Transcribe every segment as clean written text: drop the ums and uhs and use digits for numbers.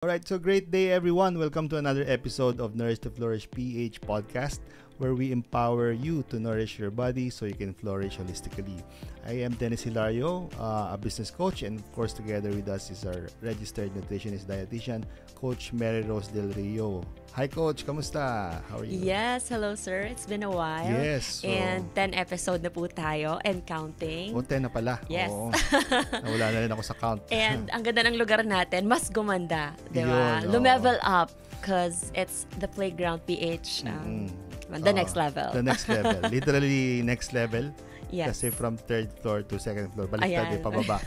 Alright, so great day everyone. Welcome to another episode of Nourish to Flourish PH podcast, where we empower you to nourish your body so you can flourish holistically. I am Dennis Hilario, a business coach, and of course together with us is our registered nutritionist dietitian, Coach Mary Rose Del Rio. Hi Coach, kamusta? How are you? Yes, hello sir. It's been a while. Yes. And 10 episode na po tayo and counting. 10 na pala. Yes. Oo. Nawala na rin ako sa count. And ang ganda ng lugar natin, mas gumanda. Diba? Yun, Lumevel up because it's the Playground PH. The next level. The next level. Literally next level. Yes. Kasi from third floor to second floor, baliktad Ayan. pababa.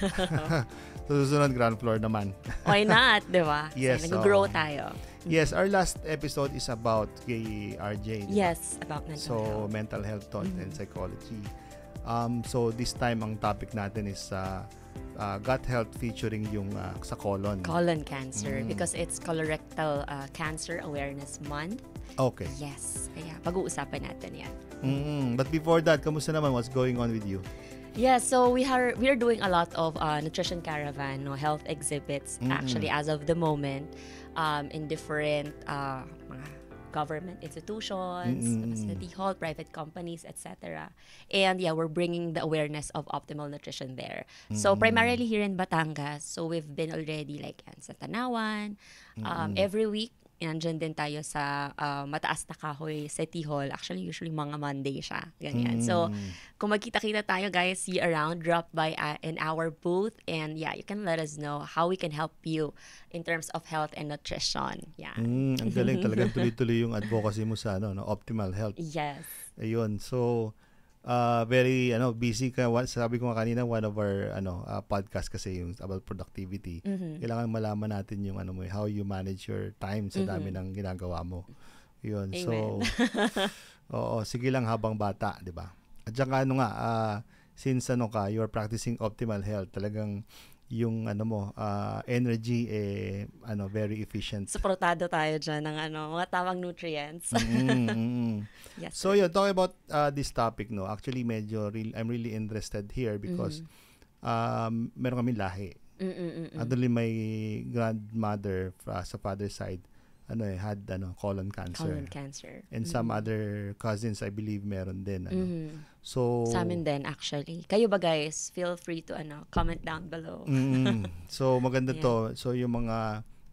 So, susunod ground floor naman. Why not, di ba? Yes. So, nag-grow tayo. Yes, our last episode is about kay RJ. Diba? Yes, about mental So, health. mental health, thought, and psychology. So, this time, ang topic natin is gut health featuring yung sa colon. Colon cancer because it's colorectal cancer awareness month. Okay. Yes. Kaya pag-uusapan natin yan. But before that, kamusta naman? What's going on with you? Yeah, so we are doing a lot of nutrition caravan, no, health exhibits actually as of the moment in different mga government institutions, city hall, private companies, etc. And yeah, we're bringing the awareness of optimal nutrition there. So primarily here in Batangas, so we've been already like sa Tanawan, every week. Nandyan din tayo sa Mataas na Kahoy City Hall. Actually, usually mga Monday siya. Ganyan. So, kung magkita-kita tayo, guys, see you around, drop by in our booth. And yeah, you can let us know how we can help you in terms of health and nutrition. Yeah. Ang galing. Talagang tuloy-tuloy yung advocacy mo sa optimal health. Yes. Ayun. So, very busy ka. Sabi ko nga kanina, one of our podcast kasi yung about productivity. Kailangan malaman natin yung how you manage your time sa dami ng ginagawa mo. Yun. Amen. So, oo, sige lang habang bata, 'di ba? At saka since you're practicing optimal health, talagang yung energy very efficient. Suportado tayo dyan ng mga tamang nutrients. Yes. So yun, talking about this topic, actually I'm really interested here because meron kaming lahi. Actually, my grandmother sa father's side had colon cancer. Colon cancer. And some other cousins, I believe, meron din. So, sa amin din, actually. Kayo ba, guys? Feel free to comment down below. So, maganda to. So, yung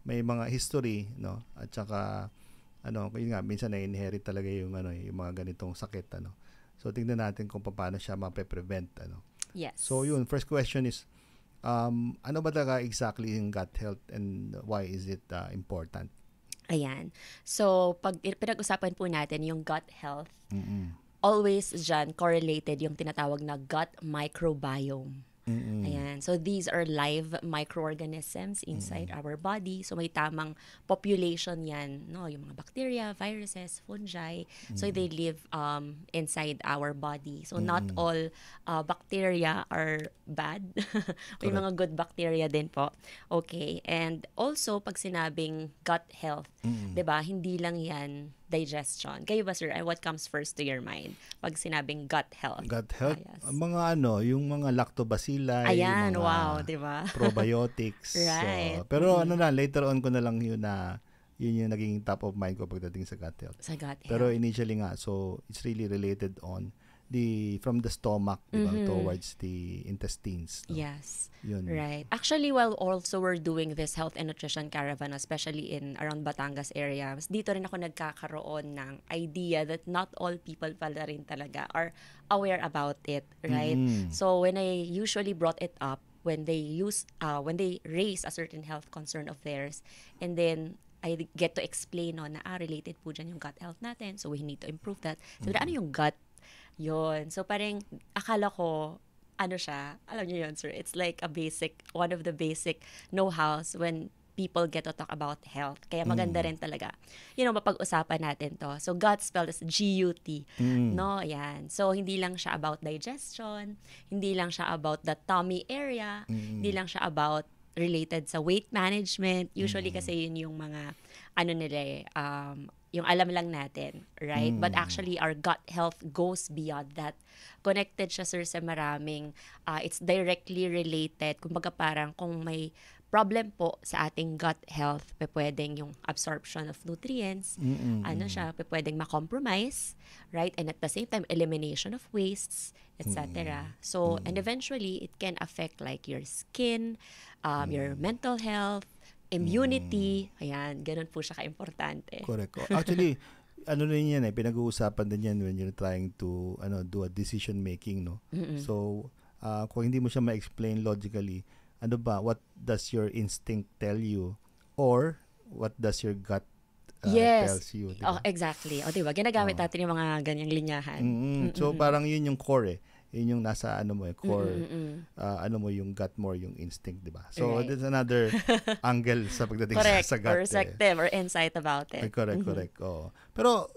may mga history, at saka, yun nga, minsan na-inherit talaga yung mga ganitong sakit, So, tingnan natin kung paano siya mape-prevent, Yes. So, yun, first question is, ano ba talaga exactly yung gut health and why is it important? Ayan. So, pag pinag-usapan po natin yung gut health, always dyan correlated yung tinatawag na gut microbiome. Ayan. So, these are live microorganisms inside our body. So, may tamang population yan, yung mga bacteria, viruses, fungi. So, they live inside our body. So, not all bacteria are bad. May mga good bacteria din po. Okay. And also, pag sinabing gut health, 'di ba? Hindi lang yan digestion. Kayo ba, sir? What comes first to your mind pag sinabing gut health? Gut health? Yes. Mga yung mga lactobacilli, Ayan, mga wow, di ba? probiotics. Right. So, pero later on ko na lang yun yung naging top of mind ko pagdating sa gut health. Sa gut health. Pero initially nga, so it's really related on from the stomach, diba, towards the intestines. Yes. Yun. Right. Actually, while also we're doing this health and nutrition caravan, especially in around Batangas area, dito rin ako nagkakaroon ng idea that not all people pala rin talaga are aware about it, right? So when I usually brought it up, when they raise a certain health concern of theirs, and then I get to explain na related po dyan yung gut health natin, so we need to improve that. So, ano yung gut? Yun. So, parang akala ko, siya, alam niyo yun, sir, it's like one of the basic know-hows when people get to talk about health. Kaya maganda rin talaga. Mapag-usapan natin to. So, gut spelled as G-U-T. No, yan. So, hindi lang siya about digestion, hindi lang siya about the tummy area, hindi lang siya about related sa weight management. Usually kasi yun yung mga yung alam lang natin, right? But actually, our gut health goes beyond that. Connected siya, sir, sa maraming, it's directly related. Kumbaga parang kung may problem po sa ating gut health, pwedeng yung absorption of nutrients, pwedeng ma-compromise, right? And at the same time, elimination of wastes, etc. So, and eventually, it can affect like your skin, your mental health, immunity. Ayan, ganun po siya ka-importante. Correct. Actually, rin yan pinag-uusapan din yan when you're trying to do a decision making, no? So, kung hindi mo siya ma-explain logically, what does your instinct tell you, or what does your gut tells you, diba? Oh, exactly. O, diba? Ginagamit natin yung mga ganyang linyahan. So, parang yun yung core Yun yung nasa core, yung gut more, yung instinct, diba? So, right. There's another angle sa pagdating sa gut. Perspective or insight about it. Correct. Oh. Pero,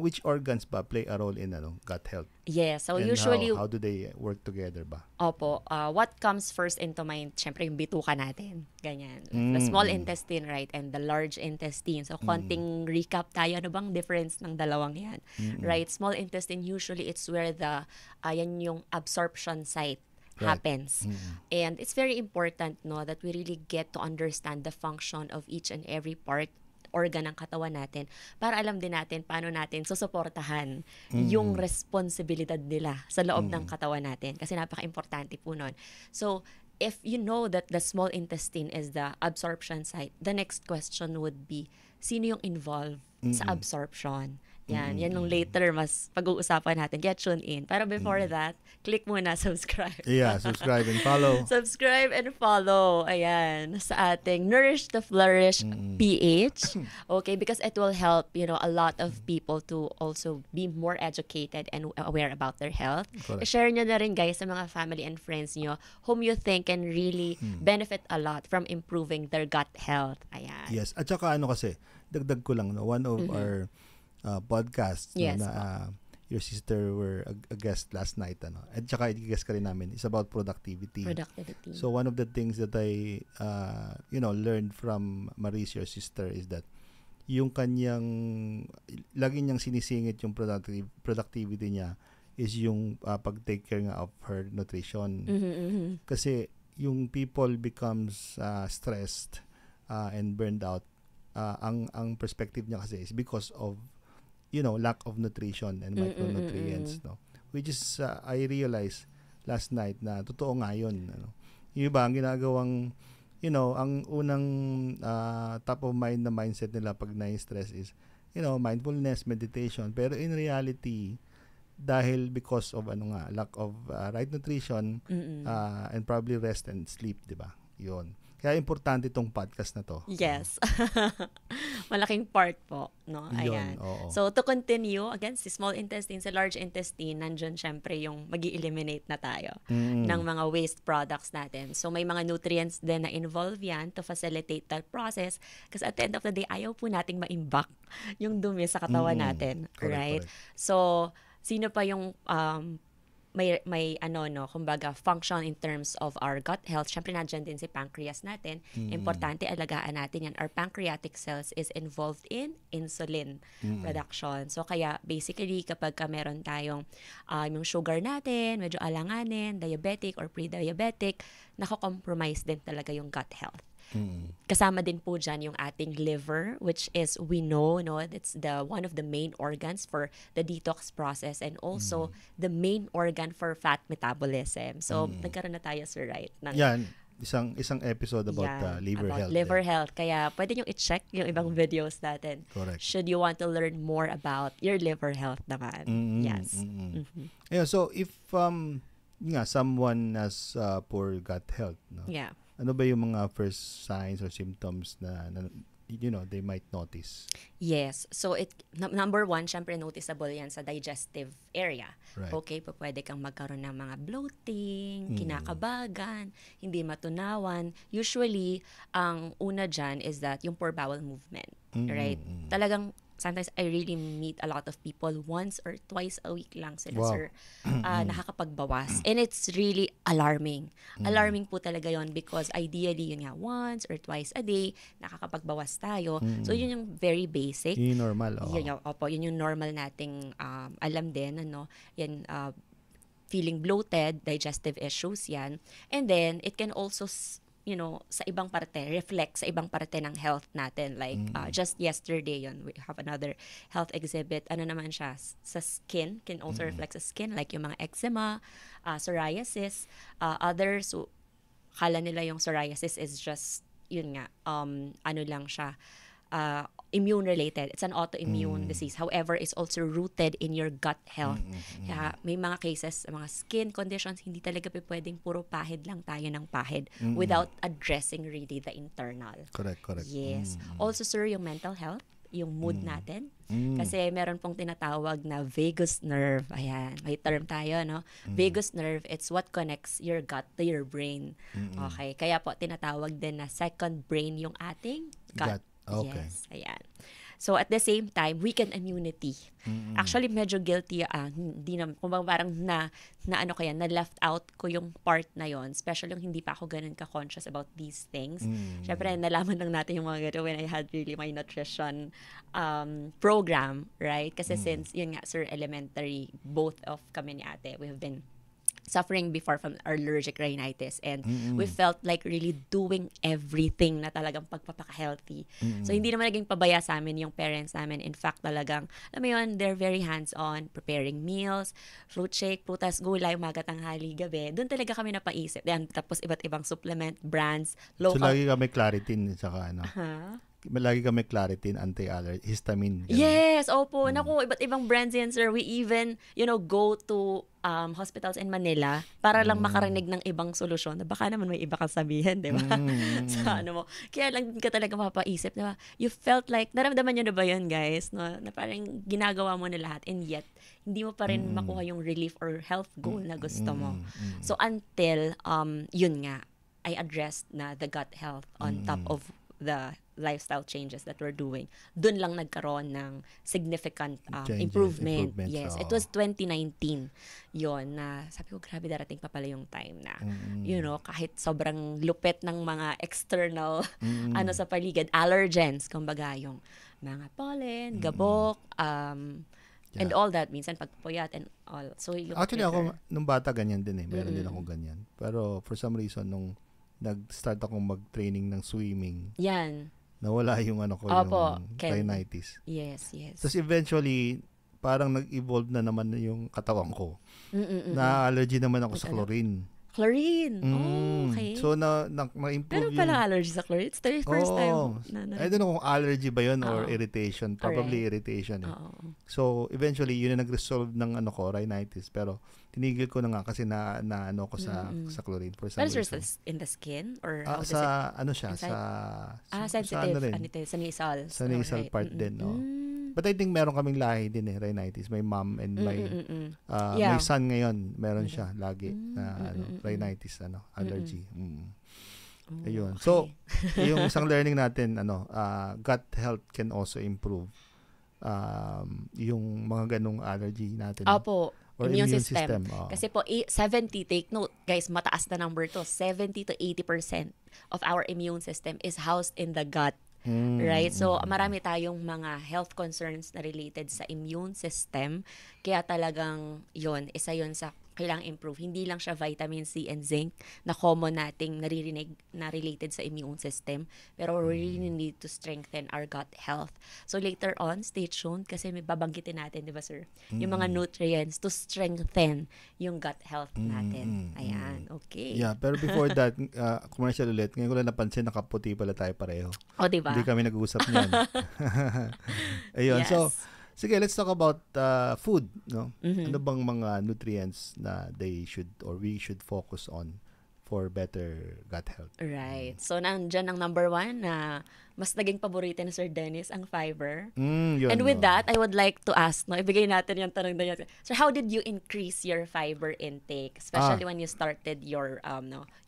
which organs ba play a role in gut health? Yes, so and usually how do they work together ba? Opo, what comes first into mind, syempre yung bituka natin, ganyan. The small intestine, right, and the large intestine. So konting recap tayo, ano bang difference ng dalawang yan? Right, small intestine usually it's where the yan yung absorption site happens. And it's very important that we really get to understand the function of each and every part organ ng katawan natin para alam din natin paano natin susuportahan yung responsibilidad nila sa loob ng katawan natin kasi napaka-importante po nun. So, if you know that the small intestine is the absorption site, the next question would be, sino yung involved sa absorption? Yan yung later mas pag-uusapan natin. Get tuned in. Pero before that, click muna subscribe. Yeah, subscribe and follow. Subscribe and follow. Ayan, sa ating Nourish to Flourish PH. Okay, because it will help, a lot of people to also be more educated and aware about their health. Correct. I-share nyo na rin, guys, sa mga family and friends nyo whom you think can really benefit a lot from improving their gut health. Ayan. Yes. At saka kasi, dagdag ko lang, one of our podcast na your sister were a guest last night at saka i-guest ka rin namin is about productivity. So one of the things that I learned from Maris, your sister, is that yung kanyang lagi niyang sinisingit yung productivity niya is yung pag-take care nga of her nutrition. Kasi yung people becomes stressed and burned out, ang perspective niya kasi is because of lack of nutrition and micronutrients, which is I realized last night na totoo nga yun. Yung iba ang ginagawang ang unang top of mind na mindset nila pag na-stress is mindfulness, meditation, pero in reality dahil because of lack of right nutrition and probably rest and sleep, di ba? Yun. Kaya importante itong podcast na to. Yes. Malaking part po, no? Ayan. Yun, so, to continue, again, si small intestine, sa large intestine, nandyan syempre yung mag-eliminate na tayo ng mga waste products natin. So, may mga nutrients din na involve yan to facilitate that process. Kasi at the end of the day, ayaw po nating ma-imbak yung dumi sa katawan natin. Right? Correct. So, sino pa yung may kumbaga function in terms of our gut health. Syempre nandiyan din si pancreas natin. Importante alagaan natin yan. Our pancreatic cells is involved in insulin production. So kaya basically kapag meron tayong yung sugar natin, medyo alanganin, diabetic or pre-diabetic, nako-compromise din talaga yung gut health. Kasama din po dyan yung ating liver, which is, we know, that's one of the main organs for the detox process and also the main organ for fat metabolism. So, nagkaroon na tayo, Sir, right? Yan, isang episode about liver health. Liver health. Kaya pwede nyo i-check yung ibang videos natin. Correct. Should you want to learn more about your liver health naman. Yes. Yeah, so if someone has poor gut health, Yeah. ano ba yung mga first signs or symptoms na they might notice? Yes. So, number one, syempre noticeable yan sa digestive area. Right. Okay, pwede kang magkaroon ng mga bloating, kinakabagan, hindi matunawan. Usually, ang una dyan is that yung poor bowel movement. Right? Talagang, sometimes I really meet a lot of people once or twice a week lang sila, sir, nakakapagbawas. And it's really alarming. Alarming po talaga yon because ideally, yun nga, once or twice a day, nakakapagbawas tayo. So, yun yung very basic. Yun yung normal. Yun yung normal nating alam din, yan, feeling bloated, digestive issues yan. And then, it can also sa ibang parte, reflect sa ibang parte ng health natin. Like, just yesterday we have another health exhibit. Ano naman siya? Sa skin, can also reflect sa skin. Like yung mga eczema, psoriasis, others, kala nila yung psoriasis is just, yun nga, ano lang siya, immune-related. It's an autoimmune disease. However, it's also rooted in your gut health. Kaya may mga cases, mga skin conditions, hindi talaga pwedeng puro pahid lang tayo ng pahid without addressing really the internal. Correct. Yes. Also, sir, yung mental health, yung mood natin. Kasi meron pong tinatawag na vagus nerve. Ayan, may term tayo, no? Vagus nerve, it's what connects your gut to your brain. Okay, kaya po tinatawag din na second brain yung ating gut. Okay. Yes, ayan. So at the same time, weakened immunity. Actually, medyo guilty, hindi na, kung parang na ano kaya, na left out ko yung part na yon, especially yung hindi pa ako ganun ka-conscious about these things. Syempre, nalaman lang natin yung mga ganun when I had really my nutrition program, right? Kasi since, yun nga, sir, elementary, both of kami ni ate, we have been suffering before from allergic rhinitis, and we felt like really doing everything na talagang pagpapaka-healthy. So hindi naman naging pabaya sa amin yung parents namin. In fact, talagang, alam mo yun, they're very hands-on, preparing meals, fruit shake, prutas, gulay, umaga, tanghali, gabi. Doon talaga kami napaisip. Yan, tapos iba't ibang supplement, brands, local. So lagi kami Claritin, saka ano? Lagi kami Claritin, anti-allergy, histamine. Ganun. Yes, opo. Naku, iba't ibang brands yan, sir. We even, go to hospitals in Manila para lang makarinig ng ibang solusyon. Baka naman may iba kang sabihin, di ba? Sa ano mo. Kaya lang ka talaga mapapaisip, di ba? You felt like, naramdaman nyo na ba yun, guys? No? Na parang ginagawa mo na lahat, and yet, hindi mo pa rin makuha yung relief or health goal na gusto mo. So, until, yun nga, I addressed na the gut health on top of the lifestyle changes that we're doing, dun lang nagkaroon ng significant improvement. Yes, it was 2019 yon na sabi ko, grabe, darating pa pala yung time na, kahit sobrang lupit ng mga external sa paligid, allergens, kumbaga yung mga pollen, gabok, and all that, minsan pagpuyat and all. So, actually, ako, nung bata, ganyan din eh. Meron din ako ganyan. Pero, for some reason, nung nag-start akong mag-training ng swimming, nawala yung yung rhinitis. Yes. Tapos eventually, parang nag-evolve na naman yung katawan ko. Na-allergy naman ako sa chlorine. Chlorine? Okay. So, na-improve pero pala allergy sa chlorine? It's the first time. I don't know kung allergy ba yun or irritation. Probably irritation. So, eventually, yun na nag-resolve ng rhinitis. Pero, tinigil ko na nga kasi na ko sa chlorine for some reason. But in the skin? Or how does sa, it? Sensitive. Sa nasal. Sa nasal part din, no? But I think meron kaming lahi din rhinitis. My mom and my son ngayon, meron siya lagi na rhinitis, allergy. Ayun. Okay. So, yung isang learning natin, gut health can also improve yung mga ganong allergy natin. Opo. Or immune system. Kasi po, 70, take note, guys, mataas na number to, 70 to 80% of our immune system is housed in the gut. Right? So, marami tayong mga health concerns na related sa immune system. Kaya talagang isa yun sa kailangang improve. Hindi lang siya vitamin C and zinc na common nating naririnig na related sa immune system. Pero we really need to strengthen our gut health. So later on, stay tuned kasi may babanggitin natin, di ba sir? Yung mga nutrients to strengthen yung gut health natin. Ayan, okay. Yeah, pero before that, commercial ulit. Ngayon ko lang napansin, nakaputi pala tayo pareho. O, di ba? Hindi kami nag-uusap niyan. Ayun, yes. So, sige, let's talk about food, no? Ano bang mga nutrients na they should or we should focus on for better gut health? Right. So, nandyan ang number 1 na mas naging paborito ni Sir Dennis, ang fiber. Yun, and with that, I would like to ask, ibigay natin yung tanong na yun. So, how did you increase your fiber intake? Especially when you started your,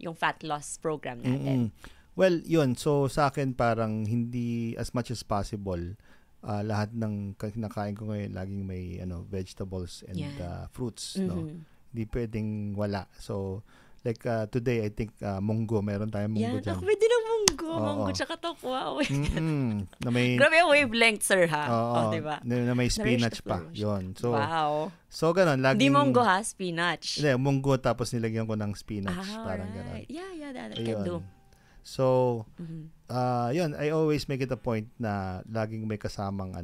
yung fat loss program natin. Well, yun. So, sa akin parang hindi as much as possible lahat ng kinakain ko ngayon laging may vegetables and fruits, no. Hindi pwedeng wala. So like today I think munggo, meron tayong munggo diyan. Ako pwede ng munggo, munggo tsaka tokwa. Na may grabe yung wavelength, sir, ha. Diba? Na may spinach pa. Yon. So wow. So ganun, laging di munggo ha, spinach. Hindi, munggo tapos nilagyan ko ng spinach, parang right. ganun. Yeah, that I can do. So, Mhm. yun, I always make it a point na laging may kasamang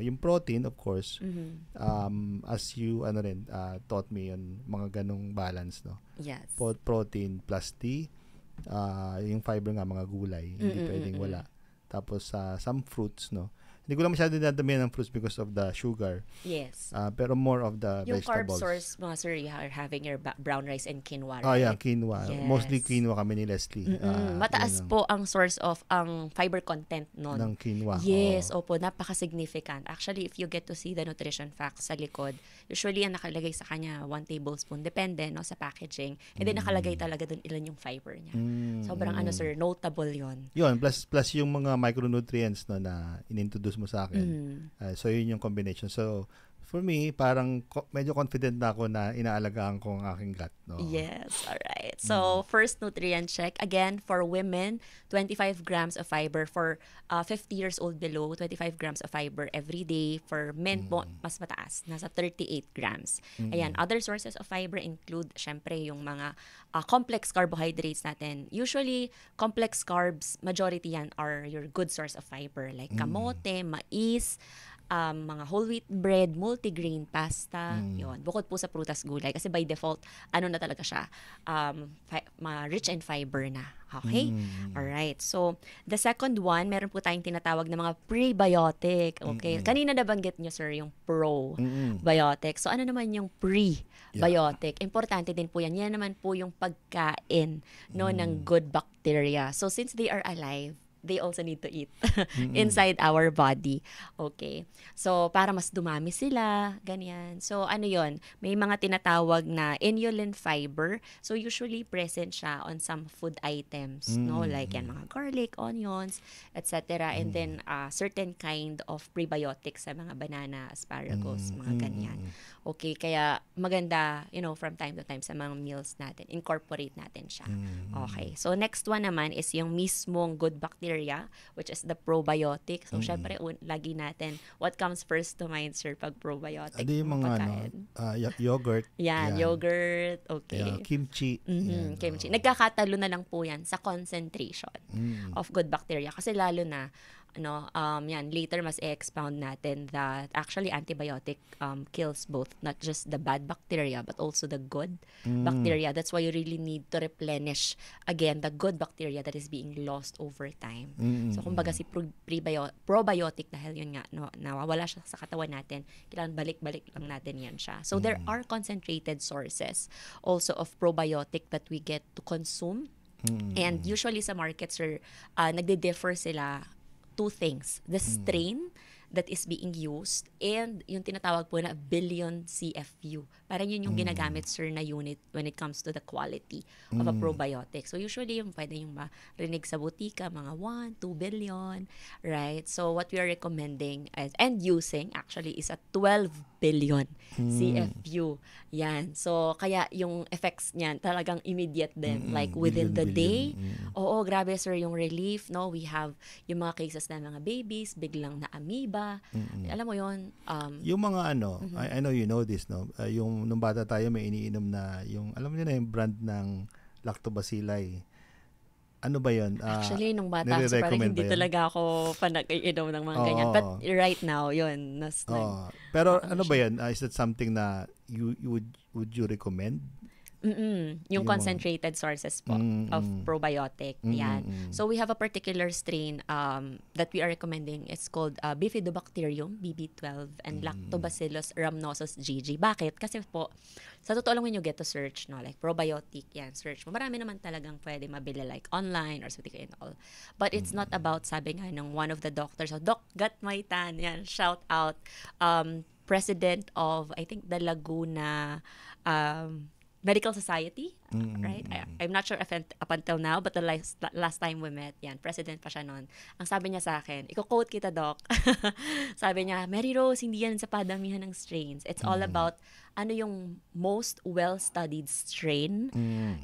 yung protein, of course. Mhm. As you taught me yung mga ganong balance, no. Yes. Protein plus yung fiber nga, mga gulay, hindi pwedeng wala. Tapos some fruits, no. Hindi ko lang masyado dinadamihan ng fruits because of the sugar. Yes. Pero more of the Yung carb vegetables. source, mga sir, you are having your brown rice and quinoa, Oh, right? yeah, quinoa. Yes. Mostly quinoa kami ni Leslie. Mataas Yun po ang source of ang fiber content nun. ng quinoa. Yes, Oo. opo, napaka-significant. Actually, if you get to see the nutrition facts sa likod, usually ang nakalagay sa kanya 1 tablespoon, depende no sa packaging. And then nakalagay talaga dun ilan yung fiber niya. Sobrang sir, notable yon. Yun, plus yung mga micronutrients no na inintroduce mo sa akin. So yun yung combination. So for me, parang medyo confident na ako na inaalagaan ko ang aking gut. No? Yes, all right. So, first nutrient check. Again, for women, 25 grams of fiber. For 50 years old below, 25 grams of fiber every day. For men po, mas mataas. Nasa 38 grams. Ayan, other sources of fiber include, syempre, yung mga complex carbohydrates natin. Usually, complex carbs, majority yan are your good source of fiber. Like kamote, mais, mga whole wheat bread, multigrain pasta, yon. Bukod po sa prutas, gulay kasi by default na talaga siya, rich in fiber na. Okay? Alright. So, the second one, meron po tayong tinatawag na mga prebiotic. Okay? Kanina nabanggit nyo, sir, yung probiotic. So, ano naman yung prebiotic? Importante din po yan. Yan naman po yung pagkain ng good bacteria. So, since they are alive, they also need to eat inside our body. Okay. So, para mas dumami sila, ganyan. So, yon? May mga tinatawag na inulin fiber. So, usually present siya on some food items, no? Like yan, mga garlic, onions, etc. And then, certain kind of prebiotics sa mga banana, asparagus, mga ganyan. Okay, kaya maganda, from time to time sa mga meals natin, incorporate natin siya. Okay. So, next one naman is yung mismong good bacteria, which is the probiotic. So, syempre, lagi natin, what comes first to mind, sir, pag probiotic? Yung mga yogurt. Yan, yogurt, okay. Yeah, kimchi. Kimchi. Nagkakatalo na lang po yan sa concentration of good bacteria. Kasi lalo na, later mas i-expound natin that actually antibiotic kills both, not just the bad bacteria, but also the good bacteria. That's why you really need to replenish, again, the good bacteria that is being lost over time. So, kumbaga si probiotic, dahil yun nga, nawawala siya sa katawan natin, kailangan balik-balik lang natin yan siya. So, there are concentrated sources also of probiotic that we get to consume. And usually sa markets, nagde-differ sila two things. The strain that is being used and yung tinatawag po na billion CFU. Parang yun yung ginagamit, sir, na unit when it comes to the quality of a probiotic. So usually yung pwede yung marinig sa butika, mga 1, 2 billion, right? So what we are recommending and using actually is a 12 billion CFU. Yan. So kaya yung effects niyan talagang immediate din. Like within the day. Oo, grabe, sir, yung relief, no? We have yung mga cases na mga babies, biglang na amoeba. Alam mo yun? Yung mga I know you know this, no? Yung nung bata tayo may iniinom na yung, alam mo na yung brand ng Lactobacilli. Ano ba yun? Actually, nung bata ako, parang hindi talaga ako panag-iinom ng mga ganyan. But right now, yun. Pero ano ba yun? Is that something na would you recommend? Yung concentrated sources po of probiotic. Yan. So we have a particular strain that we are recommending. It's called Bifidobacterium BB12 and Lactobacillus rhamnosus GG. Bakit? Kasi po, sa totoo lang when you get to search, like probiotic, yan, search mo. Marami naman talagang pwede mabili like online or something and all. But it's not about, sabi nga ng one of the doctors, Doc Gatmaitan, yan, shout out, president of, I think, the Laguna Medical Society, right? I'm not sure if up until now, but the last time we met, yan, president pa siya noon. Ang sabi niya sa akin, i-quote kita, Doc. Sabi niya, Mary Rose, hindi yan sa padamihan ng strains. It's all about ano yung most well-studied strain,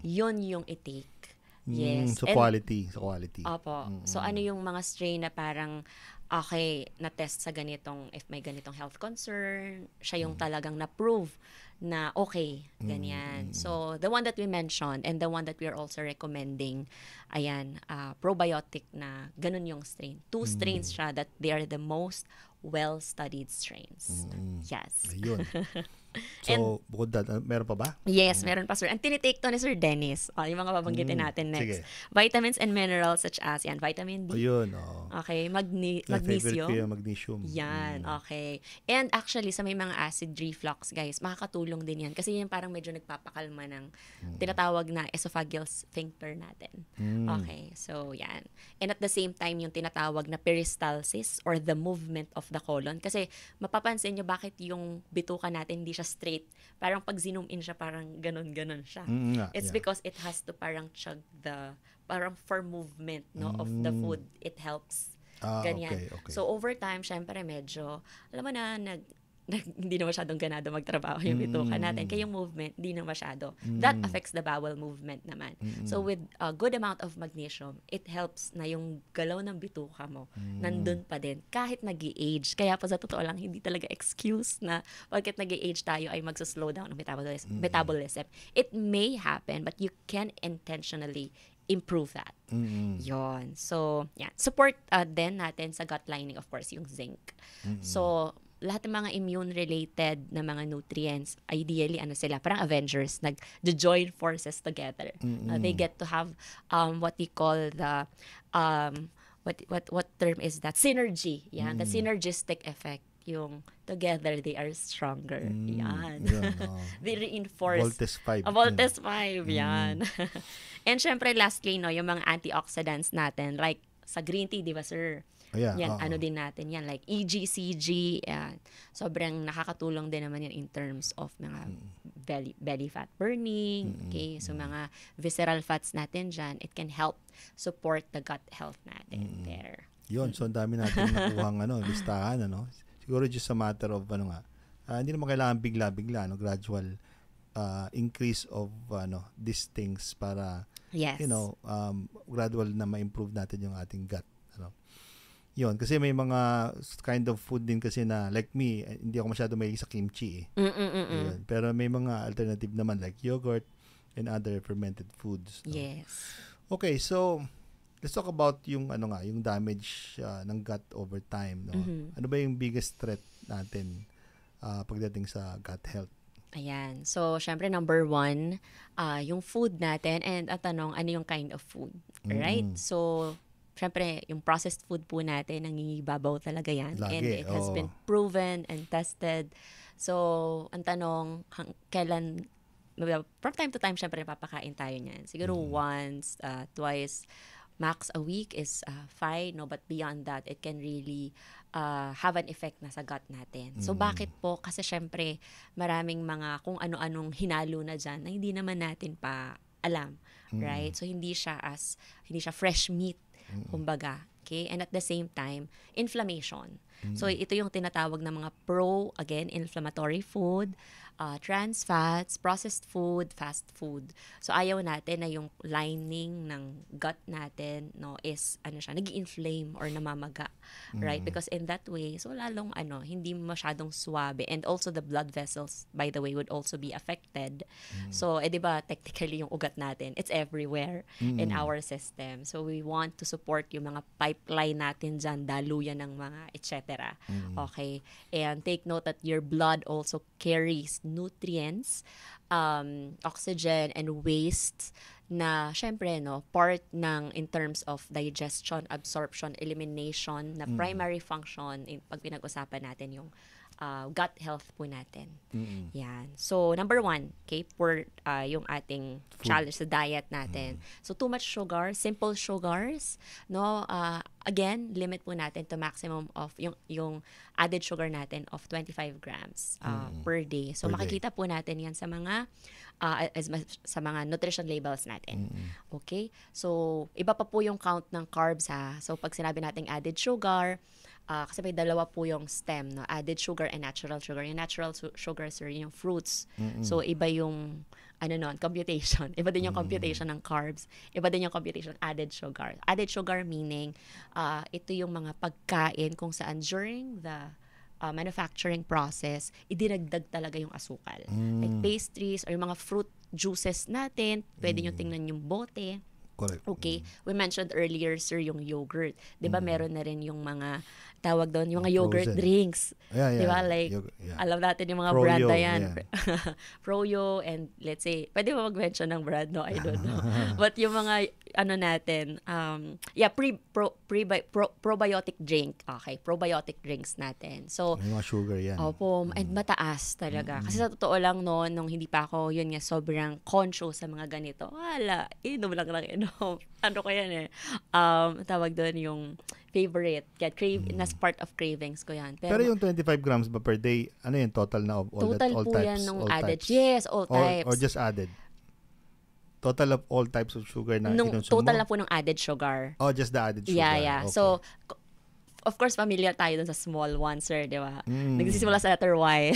yun yung i-take. Yes. So quality. Opo. So ano yung mga strain na parang okay, na-test sa ganitong, if may ganitong health concern, siya yung talagang na-prove na okay, ganyan. So, the one that we mentioned and the one that we are also recommending, ayan, probiotic na ganun yung strain. 2 strains siya that they are the most well-studied strains. Yes. Ayun. So, bukod doon, meron pa ba? Yes, meron pa, sir. Ang tinitake to ni Sir Dennis, yung mga babanggitin natin next. Sige. Vitamins and minerals such as, yan, vitamin D. Ayun, Okay, Favorite ko magnesium. yung magnesium. Yan, okay. And actually, sa may mga acid reflux, guys, makakatulong din yan. Kasi yan parang medyo nagpapakalma ng tinatawag na esophageal sphincter natin. Okay, so yan. And at the same time, yung tinatawag na peristalsis or the movement of the colon. Kasi mapapansin nyo bakit yung bituka natin hindi siya straight. Parang pag zoom in siya, parang ganun-ganun siya. It's because it has to parang chug parang for movement of the food. It helps. Ganyan. Okay. So, over time, syempre medyo, alam mo na, hindi na masyadong ganado magtrabaho yung bituka natin. Kaya yung movement, hindi na masyado. That affects the bowel movement naman. So, with a good amount of magnesium, it helps na yung galaw ng bituka mo, nandun pa din, kahit nag-i-age. Kaya po sa totoo lang, hindi talaga excuse na pagkat nag-i-age tayo ay magsa-slow down ang metabolism. It may happen, but you can intentionally improve that. Yon. So, yeah. Support din natin sa gut lining, of course, yung zinc. So, lahat ng mga immune-related na mga nutrients, ideally, sila, parang Avengers, nag-join forces together. They get to have what we call the, what term is that? Synergy. Yan, the synergistic effect. Yung together, they are stronger. Yan. They reinforce. Voltes 5. Voltes 5, yan. And syempre, lastly, yung mga antioxidants natin, like sa green tea, di ba, sir? Yan, din natin yan. Like EGCG, yan. Sobrang nakakatulong din naman yan in terms of mga belly fat burning. Okay? So, mga visceral fats natin dyan, it can help support the gut health natin there. Yun, so ang dami natin nakuhang listahan, Siguro just a matter of, hindi naman kailangan bigla-bigla, gradual increase of, these things para, gradual na ma-improve natin yung ating gut. Yun, kasi may mga kind of food din kasi na, like me, hindi ako masyado mahilig sa kimchi. Yun. Pero may mga alternative naman like yogurt and other fermented foods. Yes. Okay, so let's talk about yung yung damage ng gut over time. Ano ba yung biggest threat natin pagdating sa gut health? Ayan. So, syempre, number 1, yung food natin. And ang tanong, ano yung kind of food? Right? So, syempre, yung processed food po natin, nangingibabaw talaga yan. Lagi, and it has been proven and tested. So, ang tanong, kailan, from time to time, syempre, papakain tayo niyan. Siguro once, twice, max a week is fine, but beyond that, it can really have an effect na sa gut natin. So, bakit po? Kasi syempre, maraming mga kung ano-anong hinalo na dyan na hindi naman natin pa alam. Right? So, hindi siya fresh meat. Kumbaga, okay? And at the same time, inflammation. So, ito yung tinatawag na mga inflammatory food, trans fats, processed food, fast food. So, ayaw natin na yung lining ng gut natin, is, nag-inflame or namamaga. Right? Because in that way, so lalong, hindi masyadong suwabe. And also, the blood vessels, by the way, would also be affected. So, di ba, technically, yung ugat natin, it's everywhere in our system. So, we want to support yung mga pipeline natin dyan, daluyan ng mga, etc. Okay? And take note that your blood also carries nutrients, oxygen, and waste na syempre part ng in terms of digestion, absorption, elimination na primary function pag pinag-usapan natin yung gut health po natin. Yan. So, number 1, okay, for yung ating challenge sa diet natin. So, too much sugar, simple sugars, again, limit po natin to maximum of yung added sugar natin of 25 grams per day. So, makikita po natin yan sa mga sa mga nutrition labels natin. Okay? So, iba pa po yung count ng carbs ha. So, pag sinabi natin added sugar, kasi may dalawa po yung stem, added sugar and natural sugar. Yung natural sugar, sir, yung fruits. So, iba yung computation. Iba din yung computation ng carbs. Iba din yung computation ng added sugar. Added sugar meaning, ito yung mga pagkain kung saan during the manufacturing process, idinagdag talaga yung asukal. Like pastries or yung mga fruit juices natin, pwede nyo tingnan yung bote. Correct. Okay. We mentioned earlier, sir, yung yogurt. 'Di ba meron na rin yung mga tawag doon, yung mga yogurt Frozen drinks. Yeah, 'Di ba? yeah. Like Yeah. alam natin yung mga Froyo, brand na yan. yeah. Froyo and let's say, pwede ba mag-mention ng brand? No, I don't know. But yung mga natin, probiotic drink. Okay, probiotic drinks natin. So, Yung mga sugar yan. opo, and mataas talaga. Kasi sa totoo lang noon, nung hindi pa ako, yun nga, sobrang conscious sa mga ganito. Wala, inom lang inom. Ano ko yan eh. Tawag doon yung favorite. Kaya nas part of cravings ko yan. Pero yung 25 grams ba per day, ano yun, total na of all total all po types? yan nung all added. types? Yes, all types. Or just added? Total of all types of sugar na Nung kinonsume total mo? na po ng added sugar. Oh, just the added sugar. Yeah. Okay. So, of course, familiar tayo dun sa small one, sir, di ba? Nagsisimula sa letter Y.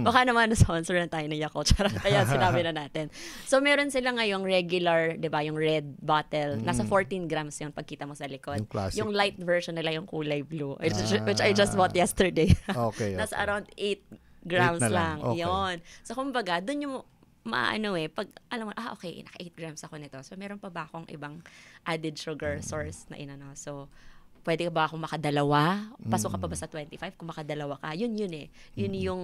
Baka naman sponsor na tayo ng Yakult. Kaya sinabi na natin. So, meron sila ngayong regular, di ba, yung red bottle. Nasa 14 grams yun pagkita mo sa likod. Yung classic. Yung light version nila, yung kulay blue, which I just bought yesterday. Okay. Nasa around 8 grams 8 na lang. lang. Okay. Yun. So, kumbaga, dun yung pag alam mo, okay, naka 8 grams ako nito. So, meron pa ba akong ibang added sugar source na inano? So, pwede ba akong makadalawa? Pasok ka pa ba sa 25? Kung makadalawa ka, yun eh. Yun yung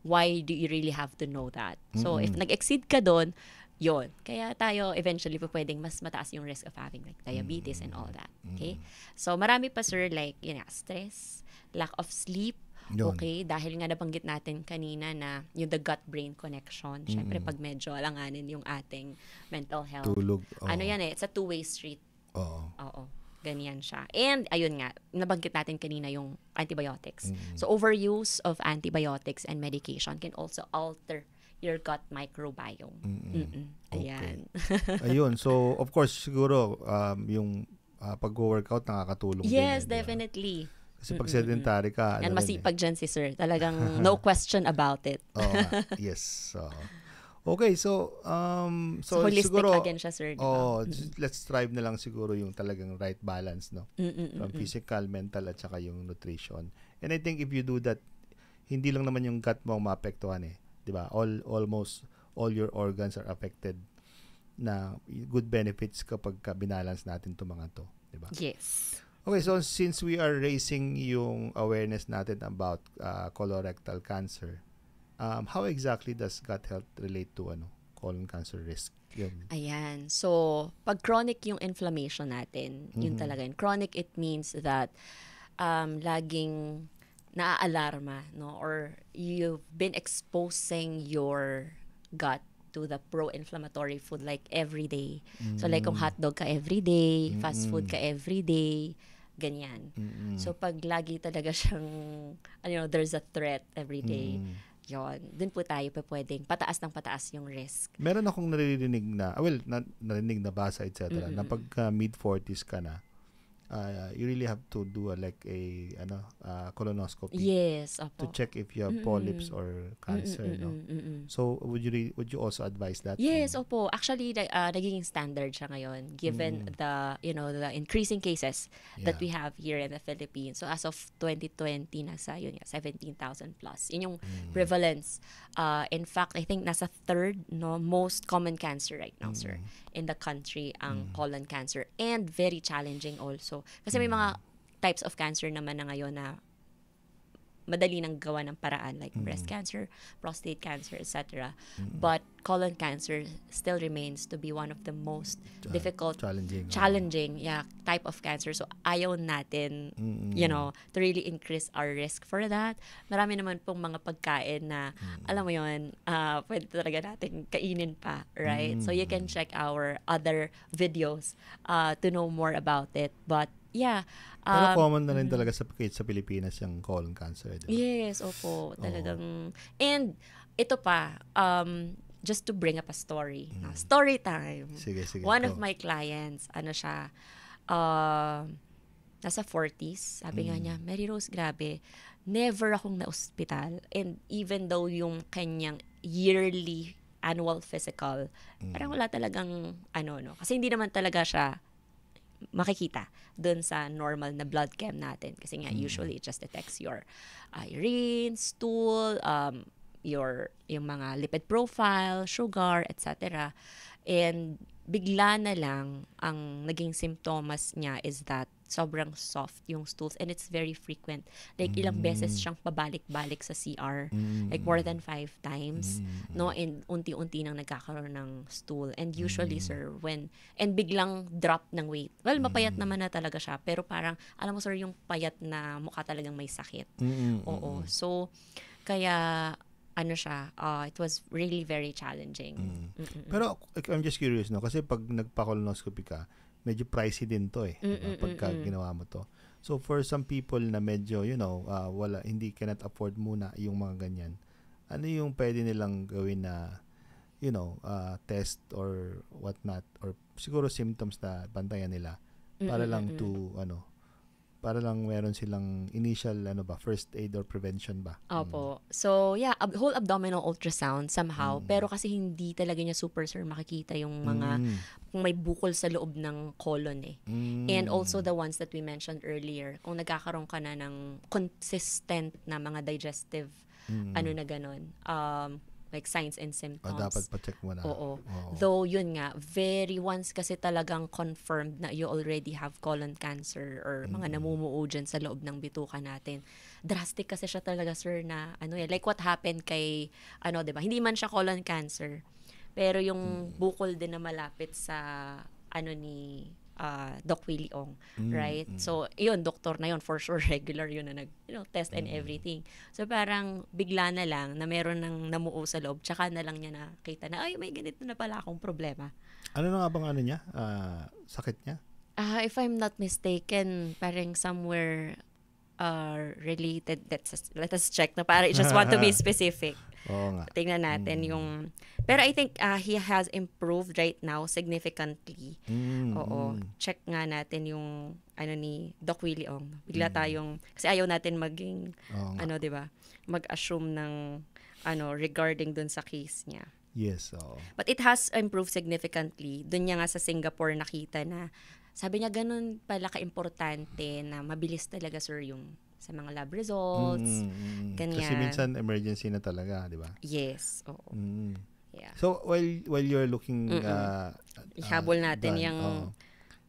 why do you really have to know that? So, if nag-exceed ka doon, yun. Kaya tayo, eventually, pwedeng mas mataas yung risk of having like diabetes and all that. Okay? So, marami pa, sir, like, stress, lack of sleep, Yun. okay? Dahil nga nabanggit natin kanina na yung the gut-brain connection. Siyempre, pag medyo alanganin yung ating mental health. Tulog. Ano yan it's a two-way street. Oo. Oo. Ganyan siya. And, ayun nga, nabanggit natin kanina yung antibiotics. So, overuse of antibiotics and medication can also alter your gut microbiome. Ayan. Ayun. So, of course, siguro, yung pag-workout nakakatulong din. Yes, Diba? Definitely. Kasi pag sedentary ka, And masipag dyan si sir. Talagang no question about it. Oo nga. Yes. Okay, so holistic siguro, again siya, sir. Diba? let's strive na lang siguro yung talagang right balance, no? From physical, mental, at saka yung nutrition. And I think if you do that, hindi lang naman yung gut mo ang maapektuhan eh. Diba? Almost all your organs are affected na good benefits kapag binalance natin itong mga to. Diba? Yes. Okay, so since we are raising yung awareness natin about colorectal cancer, how exactly does gut health relate to colon cancer risk? Yun. Ayan. So, pag chronic yung inflammation natin, yun talaga yun. Chronic, it means that laging naaalarma, no? Or you've been exposing your gut to the pro-inflammatory food like every day. So, like kung hotdog ka every day, fast food ka every day, ganyan. So, pag lagi talaga siyang, there's a threat every day, yon, dun po tayo pwedeng pataas ng pataas yung risk. Meron akong naririnig na, narinig na basa, etc. na pag mid-40s ka na, you really have to do a colonoscopy. Yes, To opo. check if you have polyps or cancer, no? So, would you also advise that? Yes, opo. Actually, nagiging standard siya ngayon given the increasing cases that we have here in the Philippines. So, as of 2020, nasa 17,000 plus. Yun yung prevalence. In fact, I think nasa third most common cancer right now, sir, in the country, ang colon cancer. And very challenging also. Kasi may mga types of cancer naman na ngayon na madali nang gawa ng paraan like breast cancer, prostate cancer, etc. But colon cancer still remains to be one of the most difficult, challenging type of cancer. So ayaw natin, to really increase our risk for that. Marami naman pong mga pagkain na, alam mo yun, pwede talaga natin kainin pa, right? So you can check our other videos to know more about it. But yeah. Pero common na rin talaga sa Pilipinas yung colon cancer. Diba? Yes, opo. Talagang. And ito pa, just to bring up a story. Story time. Sige. One of my clients, siya, nasa 40s. Sabi nga niya, Mary Rose, grabe, never akong na-hospital. And even though yung kanyang yearly annual physical, parang wala talagang no. Kasi hindi naman talaga siya makikita dun sa normal na blood chem natin. Kasi nga, usually, it just detects your urine, stool, yung mga lipid profile, sugar, etc. And bigla na lang, ang naging symptoms niya is that sobrang soft yung stools and it's very frequent. Like, ilang beses siyang pabalik-balik sa CR. Like, more than 5 times. No? And unti-unti nang nagkakaroon ng stool. And usually, sir, and biglang drop ng weight. Well, mapayat naman na talaga siya. Pero parang, alam mo, sir, yung payat na mukha talagang may sakit. Oo. So, kaya, it was really very challenging. Pero, I'm just curious, no? Kasi pag nagpa-colonoscopy ka, medyo pricey din to eh. Diba? Pagka ginawa mo to. So, for some people na medyo, hindi cannot afford muna yung mga ganyan, ano yung pwede nilang gawin na, test or whatnot, or siguro symptoms na bantayan nila para lang para lang meron silang initial, first aid or prevention ba? Opo. So, yeah, whole abdominal ultrasound somehow, pero kasi hindi talaga niya super, sir, makikita yung mga, kung may bukol sa loob ng colon eh. And also the ones that we mentioned earlier, kung nagkakaroon ka na ng consistent na mga digestive, na ganun, like signs and symptoms. Dapat pa-check mo na. Oo. Though, yun nga, once kasi talagang confirmed na you already have colon cancer or mga namumuo dyan sa loob ng bituka natin, drastic kasi siya talaga, sir, na like what happened kay, diba? Hindi man siya colon cancer, pero yung bukol din na malapit sa, ni Doc Willie Ong, right? So, yun, doktor na yun, for sure, regular yun na test and everything. So, parang bigla na lang na meron ng namuo sa loob, tsaka na lang niya nakita na, ay, may ganito na pala akong problema. Ano na nga bang niya? Sakit niya? If I'm not mistaken, parang somewhere related, let us check na I just want to be specific. Oo nga. Tingnan natin yung, pero I think he has improved right now significantly. Oo. Check nga natin yung ni Doc Willie Ong. Bigla tayong, kasi ayaw natin maging, di ba, mag-assume ng regarding dun sa case niya. Yes, oo. But it has improved significantly. Dun niya nga sa Singapore nakita na, sabi niya ganun pala ka-importante na mabilis talaga, sir, yung sa mga lab results. Ganyan. Kasi minsan emergency na talaga, di ba? Yes, oo. Yeah. So, while you're looking ihabol natin yung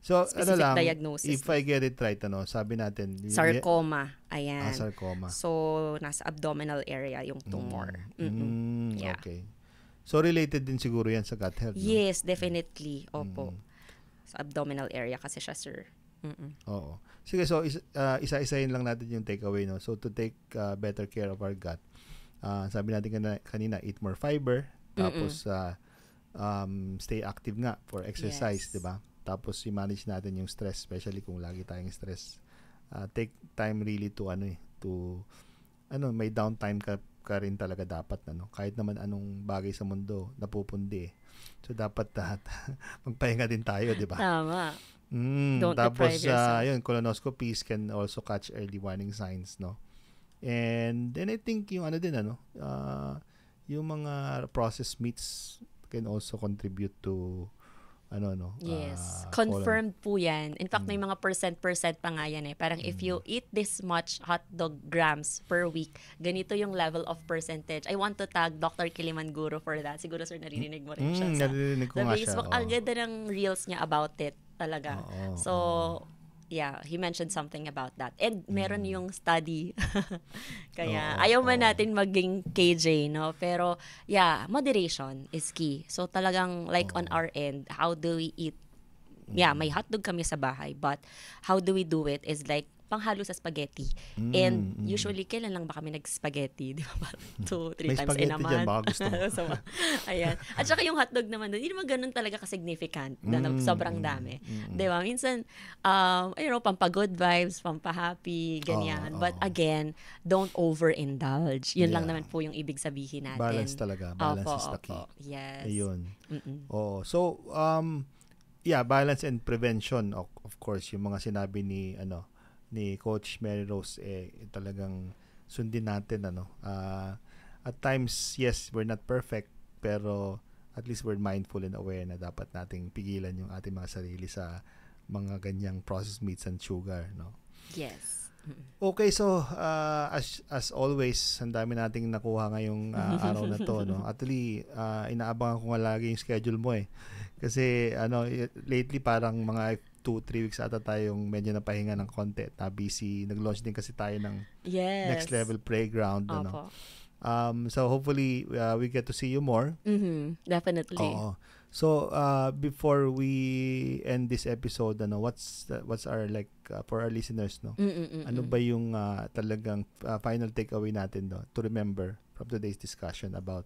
so, specific diagnosis. If I get it right, sabi natin sarcoma. Ayan. Sarcoma. So, nasa abdominal area yung tumor. Yeah. Okay. So, related din siguro yan sa gut health, no? Yes, definitely. Opo. Sa abdominal area kasi siya, sir. Oo. Sige, so isa-isahin lang natin yung takeaway, no? So to take better care of our gut, sabi natin kanina, eat more fiber, tapos stay active nga for exercise, Yes. 'di ba? Tapos i-manage natin yung stress, especially kung lagi tayong stress. Take time really to may downtime ka rin talaga dapat, kahit naman anong bagay sa mundo napupundi. So dapat magpahinga din tayo, 'di ba? Tama. Don't Tapos, deprive yourself. yun, colonoscopies can also catch early warning signs, no? And then I think yung yung mga processed meats can also contribute to Yes. Confirmed po yan. In fact, may mga percent pa nga yan eh. Parang if you eat this much hotdog grams per week, ganito yung level of percentage. I want to tag Dr. Kilimanguro for that. Siguro, sir, narinig mo rin siya narinig ko sa nga Facebook. siya. Ang ganda ng reels niya about it talaga. So, yeah, he mentioned something about that. And meron yung study. Kaya, ayaw man natin maging KJ, no? Pero, yeah, moderation is key. So, talagang, like on our end, how do we eat? Yeah, may hotdog kami sa bahay, but how do we do it is like, panghalo sa spaghetti. And usually, kailan lang ba kami nag-spaghetti? Di ba? 2-3 May times in a spaghetti month. dyan, baka gusto mo. So, ayan. At saka yung hotdog naman, hindi naman ganun talaga ka-significant. Sobrang dami. Di ba? Minsan, pampagood vibes, pampahappy, ganyan. But again, don't overindulge. Yun lang naman po yung ibig sabihin natin. Balance talaga. Balance is the key. Yes. Ayun. So, balance and prevention, of course, yung mga sinabi ni Coach Mary Rose, talagang sundin natin, at times, yes, we're not perfect, pero at least we're mindful and aware na dapat nating pigilan yung ating mga sarili sa mga ganyang processed meats and sugar, no? Yes. Okay, so as always, ang dami nating nakuha ngayong araw na to, no? Actually, inaabangan ko nga lagi yung schedule mo eh. Kasi lately parang mga 2-3 weeks ata tayong medyo napahinga ng konti. Na busy, nag-launch din kasi tayo ng Next Level Playground, ano. So hopefully we get to see you more. Definitely. Oo. So before we end this episode, what's our for our listeners, no? Ano ba yung talagang final takeaway natin, no, to remember from today's discussion about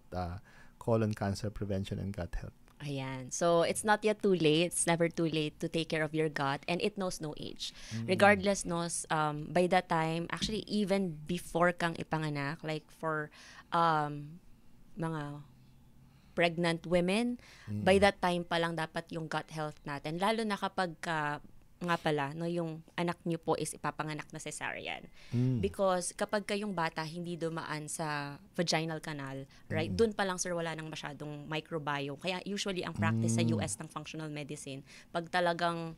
colon cancer prevention and gut health? Ayan. So, it's not yet too late. It's never too late to take care of your gut, and it knows no age. Regardless, by that time, actually, even before kang ipanganak, like for mga pregnant women, by that time pa lang dapat yung gut health natin. Lalo na kapag nga pala, no, yung anak niyo po is ipapanganak na cesarean. Because kapag kayong bata hindi dumaan sa vaginal canal, right, dun pa lang, sir, wala nang masyadong microbiome. Kaya usually ang practice sa US ng functional medicine, pag talagang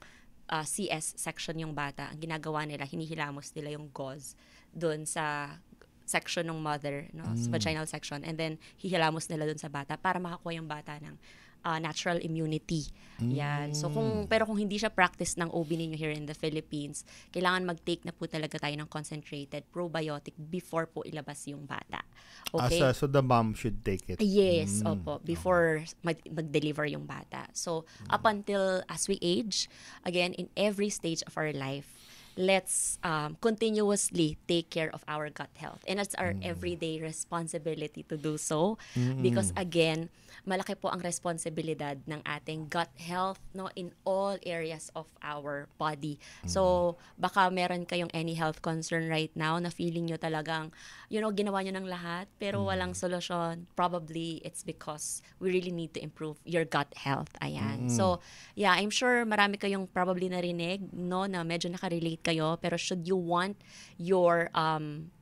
CS section yung bata, ang ginagawa nila, hinihilamos nila yung gauze dun sa section ng mother, no, sa vaginal section, and then hihilamos nila dun sa bata para makakuha yung bata ng natural immunity. Yan. So pero kung hindi siya practice ng OB ninyo here in the Philippines, kailangan mag-take na po talaga tayo ng concentrated probiotic before po ilabas yung bata. Okay? So the mom should take it. Yes, opo, before mag-deliver yung bata. So up until as we age, again, in every stage of our life, let's continuously take care of our gut health. And it's our everyday responsibility to do so. Because again, malaki po ang responsibilidad ng ating gut health, no, in all areas of our body. So, baka meron kayong any health concern right now na feeling nyo talagang, ginawa nyo ng lahat, pero walang solusyon. Probably, it's because we really need to improve your gut health. Ayan. So, yeah, I'm sure marami kayong probably narinig, no, na medyo nakarelate kayo, pero should you want your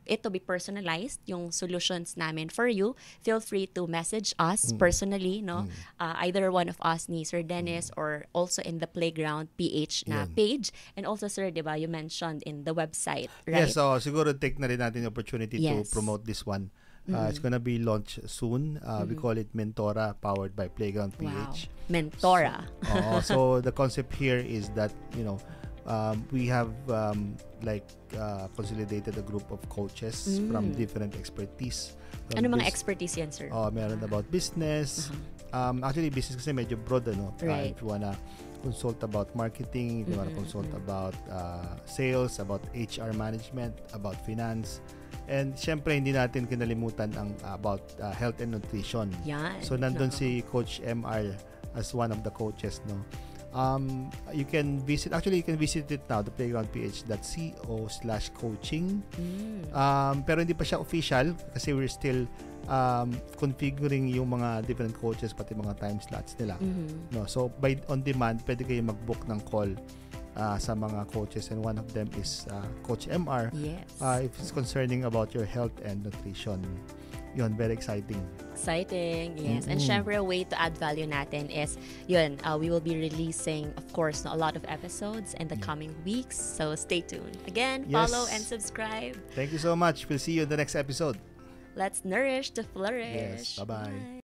it to be personalized, yung solutions namin for you, feel free to message us personally, no? Either one of us, ni Sir Dennis, or also in the Playground PH na page. And also, sir, di ba, you mentioned in the website, right? Yes, so siguro take na rin natin yung opportunity to promote this one. It's gonna be launched soon. We call it Mentora, powered by Playground PH. Wow. Mentora. So the concept here is that, we have consolidated a group of coaches from different expertise. Ano mga expertise yan, sir? Meron about business. Actually, business kasi medyo broad, Right. If you wanna consult about marketing, if you wanna consult about sales, about HR management, about finance. And syempre, hindi natin kinalimutan ang about health and nutrition. Yan. So, nandun si Coach MR as one of the coaches, no? You can visit it now, the playgroundph.co/coaching. Pero hindi pa siya official kasi we're still configuring yung mga different coaches, pati mga time slots nila. No, so by on demand pwede kayo mag-book ng call sa mga coaches, and one of them is Coach MR. Yes. If it's concerning about your health and nutrition. Yun, very exciting. Exciting, yes. And syempre, a way to add value natin is, we will be releasing, of course, a lot of episodes in the coming weeks. So, stay tuned. Again, follow and subscribe. Thank you so much. We'll see you in the next episode. Let's nourish to flourish. Yes, bye-bye.